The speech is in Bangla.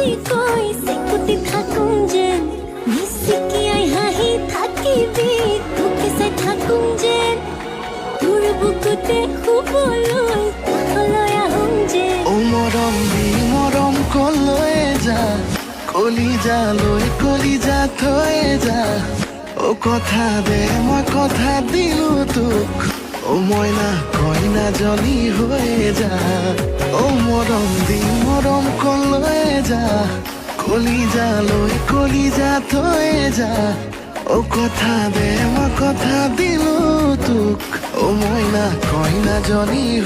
তুই কই সিকুতি থাকুম যে মিসিকি আই হাহি থাকিবি তোকে সে থাকুম যে তোর বুকুতে খুবলই হলয় আহম যে ও মরম দি মরম কলয়ে যা কলিজা লৈ কলিজা থয়ে যা ও কথা দে মই কথা দিলো তোক ও ময়না কইনা জনী হয়ে যা ও মরম দি মরম কলয়ে যা কলিজা লৈ কলিজা থয়ে যা ও কথা দে মই কথা দিলো তোক ও ময়না কইনা জনী